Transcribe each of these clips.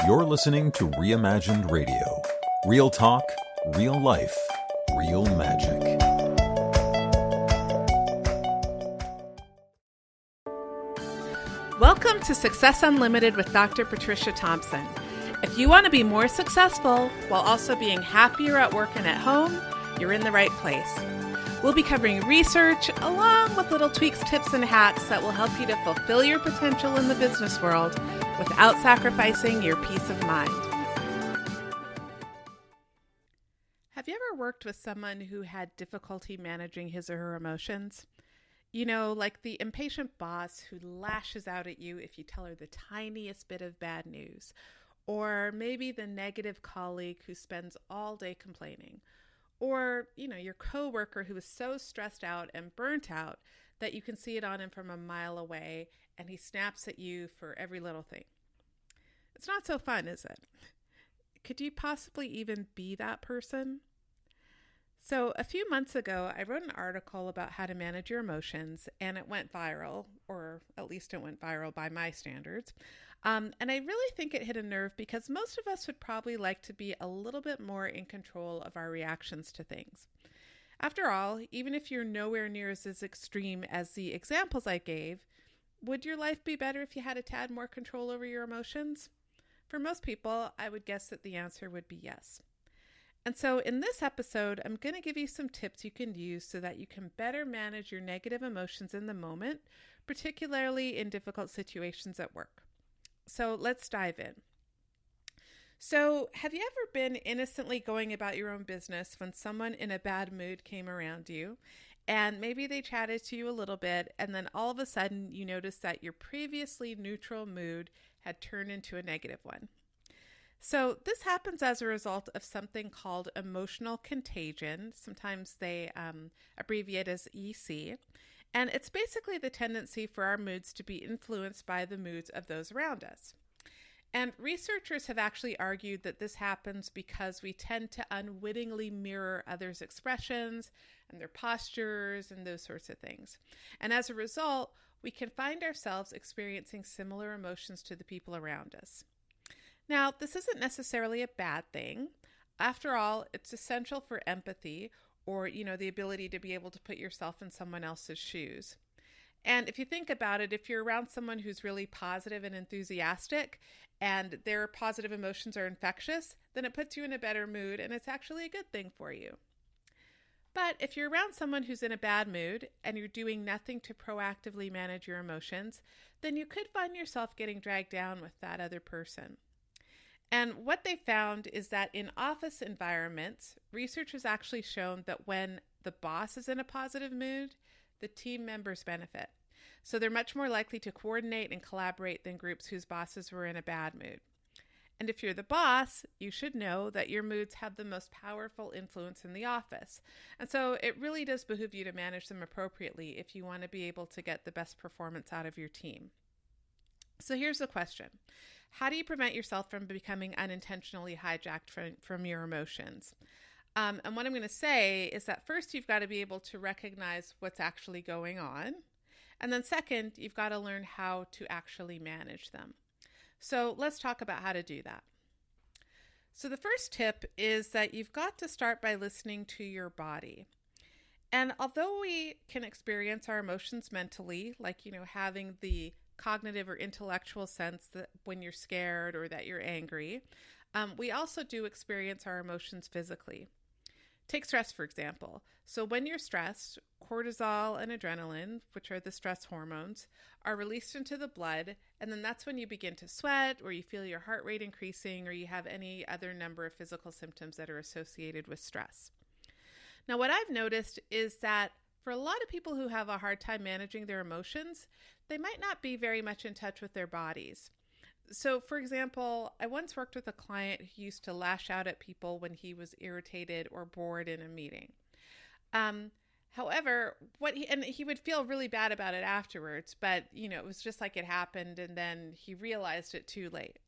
You're listening to Reimagined Radio. Real talk, real life, real magic. Welcome to Success Unlimited with Dr. Patricia Thompson. If you want to be more successful while also being happier at work and at home, you're in the right place. We'll be covering research along with little tweaks, tips, and hacks that will help you to fulfill your potential in the business world without sacrificing your peace of mind. Have you ever worked with someone who had difficulty managing his or her emotions? You know, like the impatient boss who lashes out at you if you tell her the tiniest bit of bad news, or maybe the negative colleague who spends all day complaining, or, your coworker who is so stressed out and burnt out that you can see it on him from a mile away and he snaps at you for every little thing. It's not so fun, is it? Could you possibly even be that person? So a few months ago, I wrote an article about how to manage your emotions, and it went viral, or at least it went viral by my standards. And I really think it hit a nerve because most of us would probably like to be a little bit more in control of our reactions to things. After all, even if you're nowhere near as extreme as the examples I gave, would your life be better if you had a tad more control over your emotions? For most people, I would guess that the answer would be yes. And so in this episode, I'm going to give you some tips you can use so that you can better manage your negative emotions in the moment, particularly in difficult situations at work. So let's dive in. So have you ever been innocently going about your own business when someone in a bad mood came around you, and maybe they chatted to you a little bit, and then all of a sudden you notice that your previously neutral mood had turned into a negative one? So this happens as a result of something called emotional contagion. Sometimes they abbreviate as EC. And it's basically the tendency for our moods to be influenced by the moods of those around us. And researchers have actually argued that this happens because we tend to unwittingly mirror others' expressions and their postures and those sorts of things. And as a result, we can find ourselves experiencing similar emotions to the people around us. Now, this isn't necessarily a bad thing. After all, it's essential for empathy, or, the ability to be able to put yourself in someone else's shoes. And if you think about it, if you're around someone who's really positive and enthusiastic and their positive emotions are infectious, then it puts you in a better mood and it's actually a good thing for you. But if you're around someone who's in a bad mood and you're doing nothing to proactively manage your emotions, then you could find yourself getting dragged down with that other person. And what they found is that in office environments, research has actually shown that when the boss is in a positive mood, the team members benefit. So they're much more likely to coordinate and collaborate than groups whose bosses were in a bad mood. And if you're the boss, you should know that your moods have the most powerful influence in the office. And so it really does behoove you to manage them appropriately if you want to be able to get the best performance out of your team. So here's the question. How do you prevent yourself from becoming unintentionally hijacked from your emotions? And what I'm going to say is that first, you've got to be able to recognize what's actually going on. And then second, you've got to learn how to actually manage them. So let's talk about how to do that. So the first tip is that you've got to start by listening to your body. And although we can experience our emotions mentally, like, having the cognitive or intellectual sense that when you're scared or that you're angry, we also do experience our emotions physically. Take stress, for example. So when you're stressed, cortisol and adrenaline, which are the stress hormones, are released into the blood, and then that's when you begin to sweat, or you feel your heart rate increasing, or you have any other number of physical symptoms that are associated with stress. Now, what I've noticed is that for a lot of people who have a hard time managing their emotions, they might not be very much in touch with their bodies. So, for example, I once worked with a client who used to lash out at people when he was irritated or bored in a meeting. However, he would feel really bad about it afterwards, but, it was just like it happened, and then he realized it too late.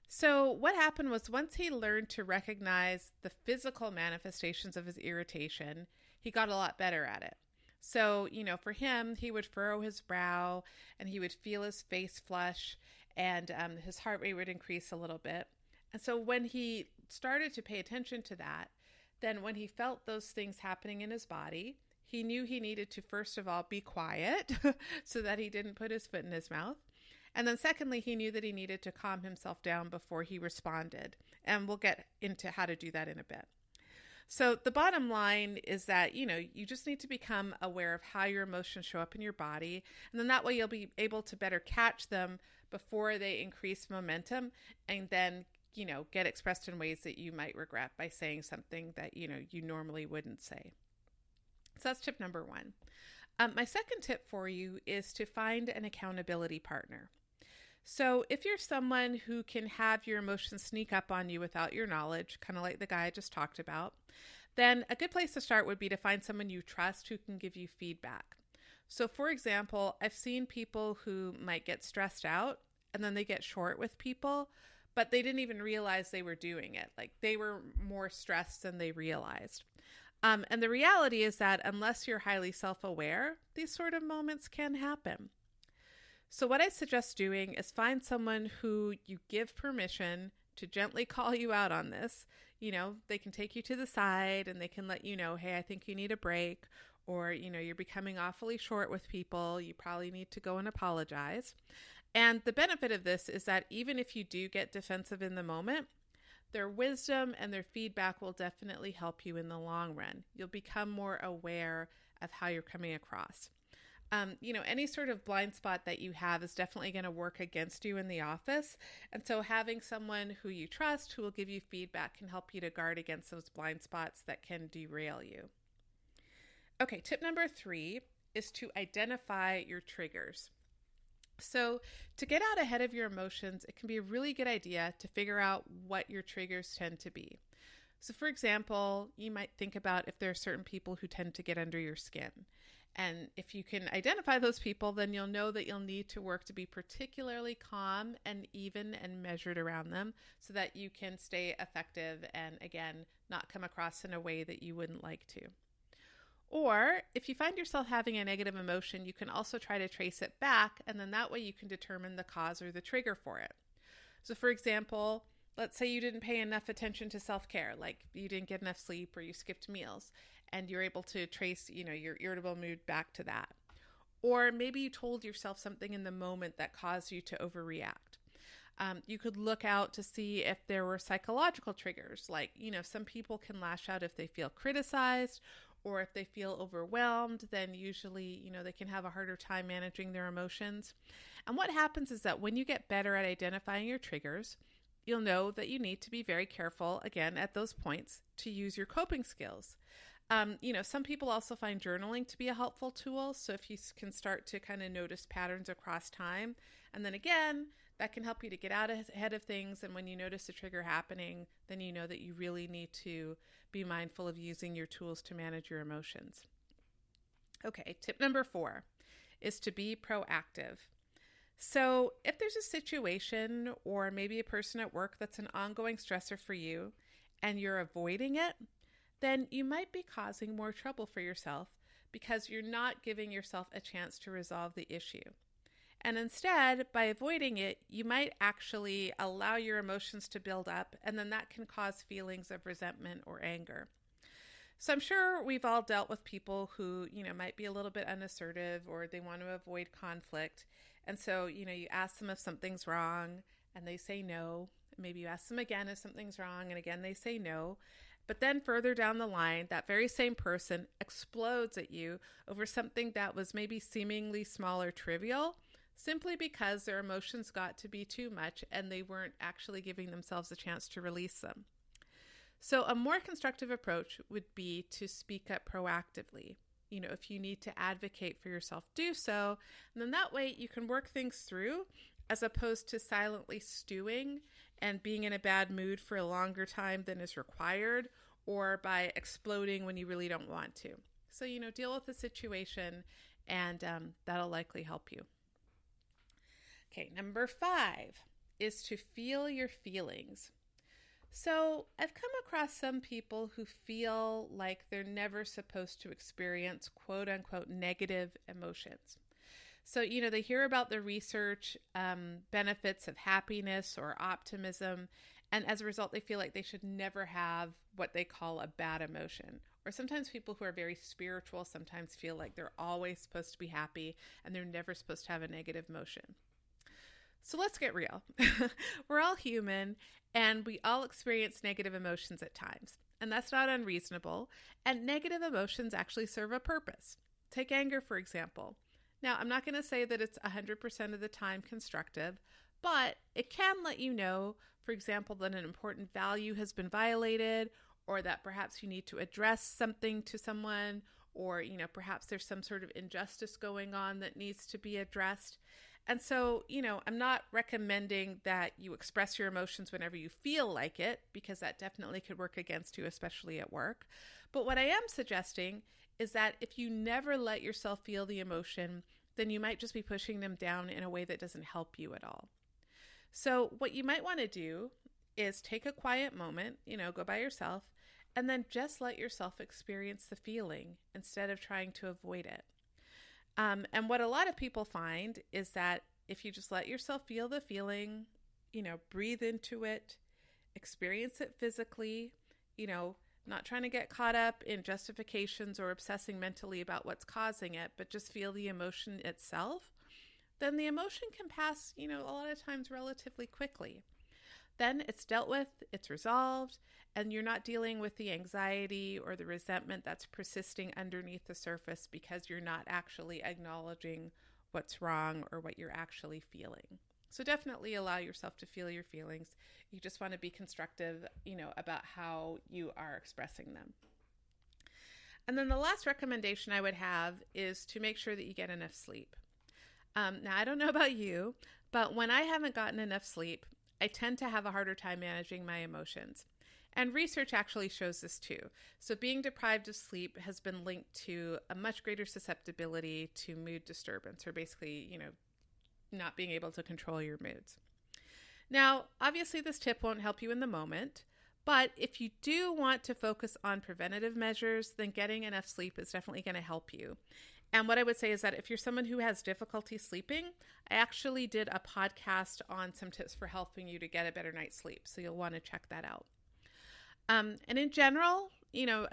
So what happened was once he learned to recognize the physical manifestations of his irritation, he got a lot better at it. So, for him, he would furrow his brow and he would feel his face flush. and his heart rate would increase a little bit. And so when he started to pay attention to that, then when he felt those things happening in his body, he knew he needed to, first of all, be quiet so that he didn't put his foot in his mouth. And then secondly, he knew that he needed to calm himself down before he responded. And we'll get into how to do that in a bit. So the bottom line is that, you just need to become aware of how your emotions show up in your body. And then that way you'll be able to better catch them before they increase momentum and then, get expressed in ways that you might regret by saying something that, you normally wouldn't say. So that's tip number one. My second tip for you is to find an accountability partner. So if you're someone who can have your emotions sneak up on you without your knowledge, kind of like the guy I just talked about, then a good place to start would be to find someone you trust who can give you feedback. So for example, I've seen people who might get stressed out and then they get short with people, but they didn't even realize they were doing it. Like they were more stressed than they realized. And the reality is that unless you're highly self-aware, these sort of moments can happen. So what I suggest doing is find someone who you give permission to gently call you out on this. They can take you to the side and they can let you know, hey, I think you need a break, or, you're becoming awfully short with people. You probably need to go and apologize. And the benefit of this is that even if you do get defensive in the moment, their wisdom and their feedback will definitely help you in the long run. You'll become more aware of how you're coming across. Any sort of blind spot that you have is definitely going to work against you in the office. And so having someone who you trust who will give you feedback can help you to guard against those blind spots that can derail you. Okay, tip number 3 is to identify your triggers. So to get out ahead of your emotions, it can be a really good idea to figure out what your triggers tend to be. So for example, you might think about if there are certain people who tend to get under your skin. And if you can identify those people, then you'll know that you'll need to work to be particularly calm and even and measured around them so that you can stay effective and, again, not come across in a way that you wouldn't like to. Or if you find yourself having a negative emotion, you can also try to trace it back, and then that way you can determine the cause or the trigger for it. So for example, let's say you didn't pay enough attention to self-care, like you didn't get enough sleep or you skipped meals, and you're able to trace, your irritable mood back to that. Or maybe you told yourself something in the moment that caused you to overreact. You could look out to see if there were psychological triggers, like, some people can lash out if they feel criticized, or if they feel overwhelmed, then usually, they can have a harder time managing their emotions. And what happens is that when you get better at identifying your triggers, you'll know that you need to be very careful, again, at those points to use your coping skills. Some people also find journaling to be a helpful tool. So if you can start to kind of notice patterns across time, and then again, that can help you to get out ahead of things. And when you notice a trigger happening, then you know that you really need to be mindful of using your tools to manage your emotions. Okay, tip number 4 is to be proactive. So if there's a situation or maybe a person at work that's an ongoing stressor for you and you're avoiding it, then you might be causing more trouble for yourself because you're not giving yourself a chance to resolve the issue. And instead, by avoiding it, you might actually allow your emotions to build up, and then that can cause feelings of resentment or anger. So I'm sure we've all dealt with people who, might be a little bit unassertive or they want to avoid conflict. And so, you ask them if something's wrong and they say no. Maybe you ask them again if something's wrong and again they say no. But then further down the line, that very same person explodes at you over something that was maybe seemingly small or trivial, simply because their emotions got to be too much and they weren't actually giving themselves a chance to release them. So a more constructive approach would be to speak up proactively. If you need to advocate for yourself, do so. And then that way you can work things through as opposed to silently stewing and being in a bad mood for a longer time than is required, or by exploding when you really don't want to. So, deal with the situation and that'll likely help you. Okay, number 5 is to feel your feelings. So I've come across some people who feel like they're never supposed to experience quote unquote negative emotions. So, they hear about the research benefits of happiness or optimism. And as a result, they feel like they should never have what they call a bad emotion. Or sometimes people who are very spiritual sometimes feel like they're always supposed to be happy and they're never supposed to have a negative emotion. So let's get real. We're all human and we all experience negative emotions at times. And that's not unreasonable. And negative emotions actually serve a purpose. Take anger, for example. Now, I'm not going to say that it's 100% of the time constructive, but it can let you know, for example, that an important value has been violated, or that perhaps you need to address something to someone, or, perhaps there's some sort of injustice going on that needs to be addressed. And so, I'm not recommending that you express your emotions whenever you feel like it, because that definitely could work against you, especially at work. But what I am suggesting is that if you never let yourself feel the emotion, then you might just be pushing them down in a way that doesn't help you at all. So what you might want to do is take a quiet moment, go by yourself, and then just let yourself experience the feeling instead of trying to avoid it. And what a lot of people find is that if you just let yourself feel the feeling, breathe into it, experience it physically, not trying to get caught up in justifications or obsessing mentally about what's causing it, but just feel the emotion itself, then the emotion can pass, a lot of times relatively quickly. Then it's dealt with, it's resolved, and you're not dealing with the anxiety or the resentment that's persisting underneath the surface because you're not actually acknowledging what's wrong or what you're actually feeling. So definitely allow yourself to feel your feelings. You just want to be constructive, about how you are expressing them. And then the last recommendation I would have is to make sure that you get enough sleep. Now, I don't know about you, but when I haven't gotten enough sleep, I tend to have a harder time managing my emotions. And research actually shows this too. So being deprived of sleep has been linked to a much greater susceptibility to mood disturbance, or basically, not being able to control your moods. Now, obviously this tip won't help you in the moment, but if you do want to focus on preventative measures, then getting enough sleep is definitely going to help you. And what I would say is that if you're someone who has difficulty sleeping, I actually did a podcast on some tips for helping you to get a better night's sleep. So you'll want to check that out. And in general,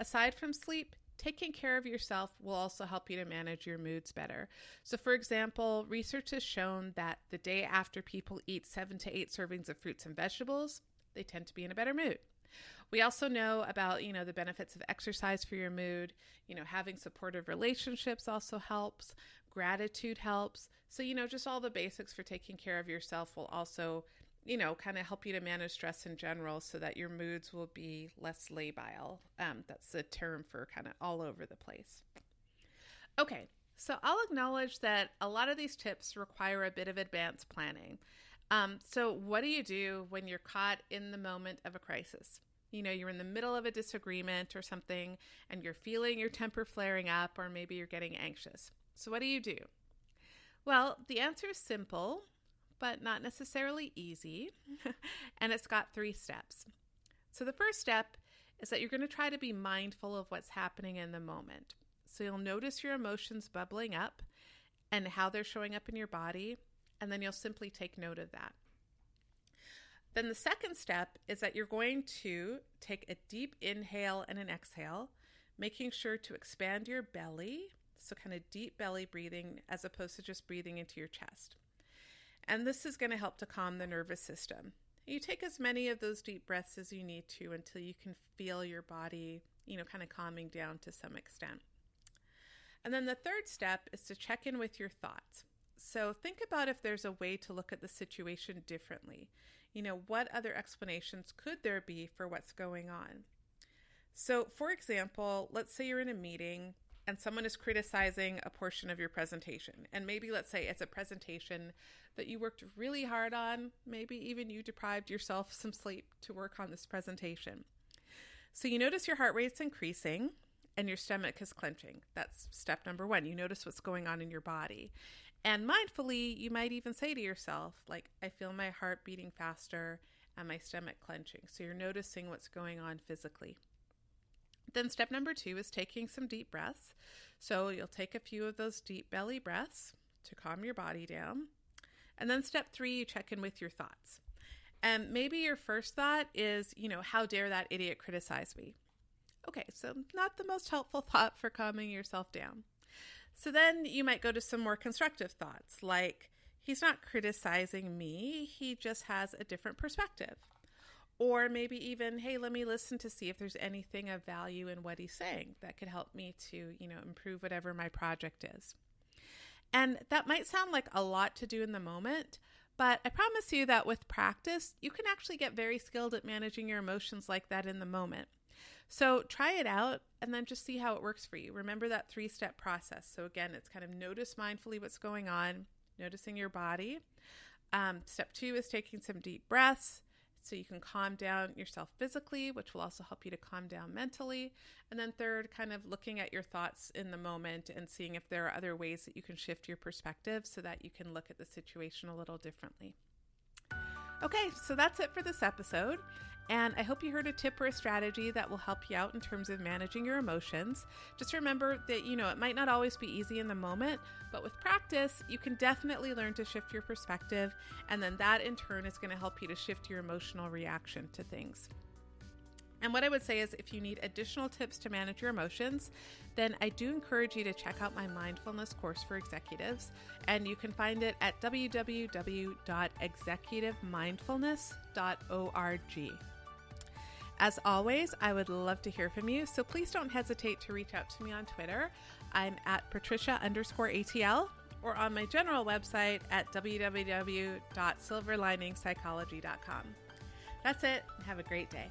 aside from sleep, taking care of yourself will also help you to manage your moods better. So for example, research has shown that the day after people eat 7 to 8 servings of fruits and vegetables, they tend to be in a better mood. We also know about, the benefits of exercise for your mood. Having supportive relationships also helps. Gratitude helps. So, just all the basics for taking care of yourself will also, kind of help you to manage stress in general so that your moods will be less labile. That's the term for kind of all over the place. Okay, so I'll acknowledge that a lot of these tips require a bit of advanced planning. So what do you do when you're caught in the moment of a crisis? You're in the middle of a disagreement or something and you're feeling your temper flaring up, or maybe you're getting anxious. So what do you do? Well, the answer is simple, but not necessarily easy. And it's got 3 steps. So the first step is that you're going to try to be mindful of what's happening in the moment. So you'll notice your emotions bubbling up and how they're showing up in your body, and then you'll simply take note of that. Then the second step is that you're going to take a deep inhale and an exhale, making sure to expand your belly. So kind of deep belly breathing as opposed to just breathing into your chest. And this is going to help to calm the nervous system. You take as many of those deep breaths as you need to until you can feel your body, kind of calming down to some extent. And then the third step is to check in with your thoughts. So think about if there's a way to look at the situation differently. What other explanations could there be for what's going on? So, for example, let's say you're in a meeting and someone is criticizing a portion of your presentation. And maybe let's say it's a presentation that you worked really hard on. Maybe even you deprived yourself some sleep to work on this presentation. So you notice your heart rate's increasing and your stomach is clenching. That's step number 1. You notice what's going on in your body. And mindfully, you might even say to yourself, like, I feel my heart beating faster and my stomach clenching. So you're noticing what's going on physically. Then step number 2 is taking some deep breaths. So you'll take a few of those deep belly breaths to calm your body down. And then step 3, you check in with your thoughts. And maybe your first thought is, how dare that idiot criticize me? Okay, so not the most helpful thought for calming yourself down. So then you might go to some more constructive thoughts, like, he's not criticizing me, he just has a different perspective. Or maybe even, hey, let me listen to see if there's anything of value in what he's saying that could help me to, improve whatever my project is. And that might sound like a lot to do in the moment, but I promise you that with practice, you can actually get very skilled at managing your emotions like that in the moment. So try it out and then just see how it works for you. Remember that 3-step process. So again, it's kind of notice mindfully what's going on, noticing your body. Step 2 is taking some deep breaths so you can calm down yourself physically, which will also help you to calm down mentally. And then 3rd, kind of looking at your thoughts in the moment and seeing if there are other ways that you can shift your perspective so that you can look at the situation a little differently. Okay, so that's it for this episode. And I hope you heard a tip or a strategy that will help you out in terms of managing your emotions. Just remember that, it might not always be easy in the moment, but with practice, you can definitely learn to shift your perspective. And then that in turn is going to help you to shift your emotional reaction to things. And what I would say is if you need additional tips to manage your emotions, then I do encourage you to check out my mindfulness course for executives. And you can find it at www.executivemindfulness.org. As always, I would love to hear from you, so please don't hesitate to reach out to me on Twitter. I'm at Patricia_ATL or on my general website at www.silverliningspsychology.com. That's it. Have a great day.